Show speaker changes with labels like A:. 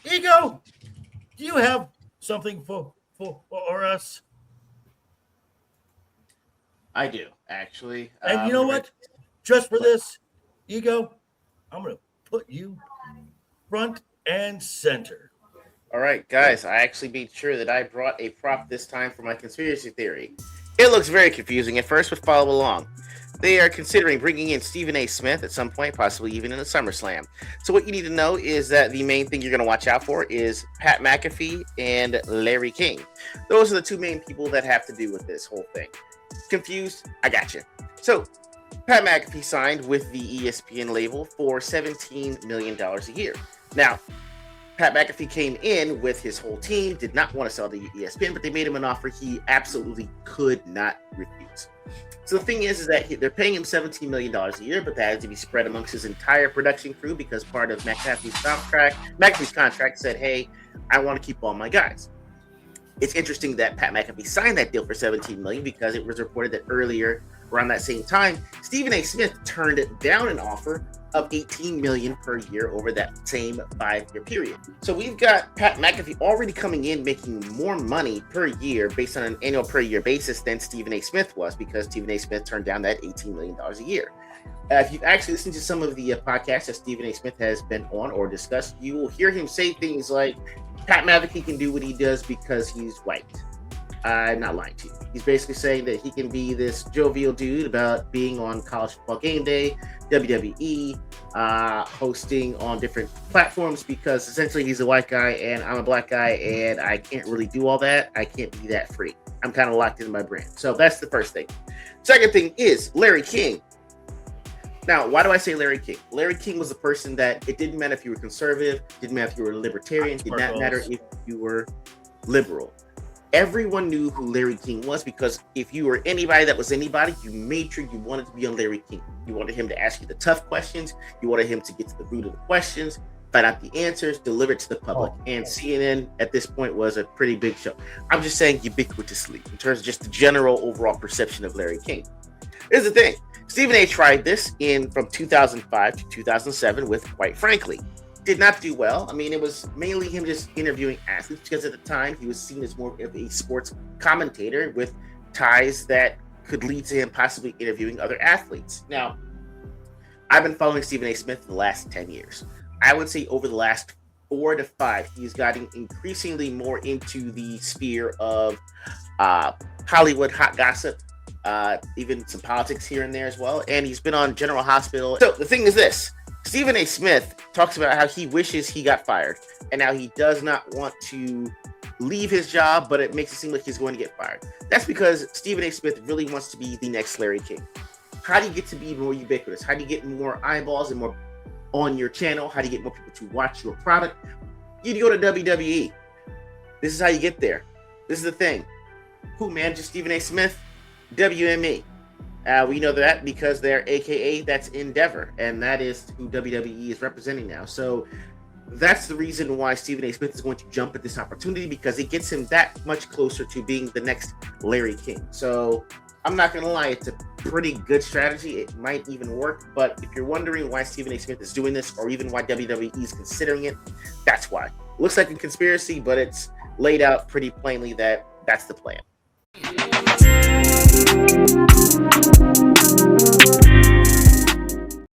A: E.G.O, do you have something for us?
B: I do, actually.
A: And you know
B: Right.
A: what? Just for
B: What?
A: this, E.G.O, I'm going to put you front and center.
B: All right, guys, I actually made sure that I brought a prop this time for my conspiracy theory. It looks very confusing at first, but follow along. They are considering bringing in Stephen A. Smith at some point, possibly even in a SummerSlam. So, what you need to know is that the main thing you're going to watch out for is Pat McAfee and Larry King. Those are the two main people that have to do with this whole thing. Confused? I got you. So, Pat McAfee signed with the ESPN label for $17 million a year. Now, Pat McAfee came in with his whole team, did not want to sell to ESPN, but they made him an offer he absolutely could not refuse. So the thing is that they're paying him $17 million a year, but that has to be spread amongst his entire production crew because part of McAfee's contract said, hey, I want to keep all my guys. It's interesting that Pat McAfee signed that deal for $17 million because it was reported that earlier, around that same time, Stephen A. Smith turned down an offer of $18 million per year over that same 5-year period. So we've got Pat McAfee already coming in making more money per year based on an annual per year basis than Stephen A. Smith was because Stephen A. Smith turned down that $18 million a year. If you've actually listened to some of the podcasts that Stephen A. Smith has been on or discussed, you will hear him say things like, Pat McAfee can do what he does because he's white. I'm not lying to you. He's basically saying that he can be this jovial dude about being on College Football Game Day, WWE, hosting on different platforms because essentially he's a white guy and I'm a black guy and I can't really do all that. I can't be that free. I'm kind of locked into my brand. So that's the first thing. Second thing is Larry King. Now, why do I say Larry King? Larry King was a person that it didn't matter if you were conservative, didn't matter if you were libertarian, did not matter if you were liberal. Everyone knew who Larry King was because if you were anybody that was anybody, you made sure you wanted to be on Larry King. You wanted him to ask you the tough questions. You wanted him to get to the root of the questions, find out the answers, deliver it to the public. And CNN at this point was a pretty big show. I'm just saying ubiquitously in terms of just the general overall perception of Larry King. Here's the thing. Stephen A. tried this from 2005 to 2007 with, quite frankly, did not do well. I mean, it was mainly him just interviewing athletes because at the time he was seen as more of a sports commentator with ties that could lead to him possibly interviewing other athletes. Now, I've been following Stephen A. Smith for the last 10 years. I would say over the last 4 to 5, he's gotten increasingly more into the sphere of Hollywood hot gossip, even some politics here and there as well. And he's been on General Hospital. So the thing is this. Stephen A. Smith talks about how he wishes he got fired and how he does not want to leave his job, but it makes it seem like he's going to get fired. That's because Stephen A. Smith really wants to be the next Larry King. How do you get to be more ubiquitous? How do you get more eyeballs and more on your channel? How do you get more people to watch your product? You go to WWE. This is how you get there. This is the thing. Who manages Stephen A. Smith? WME. We know that because they're AKA that's Endeavor, and that is who WWE is representing now. So that's the reason why Stephen A. Smith is going to jump at this opportunity because it gets him that much closer to being the next Larry King. So I'm not going to lie, it's a pretty good strategy. It might even work, but if you're wondering why Stephen A. Smith is doing this or even why WWE is considering it, that's why. Looks like a conspiracy, but it's laid out pretty plainly that that's the plan.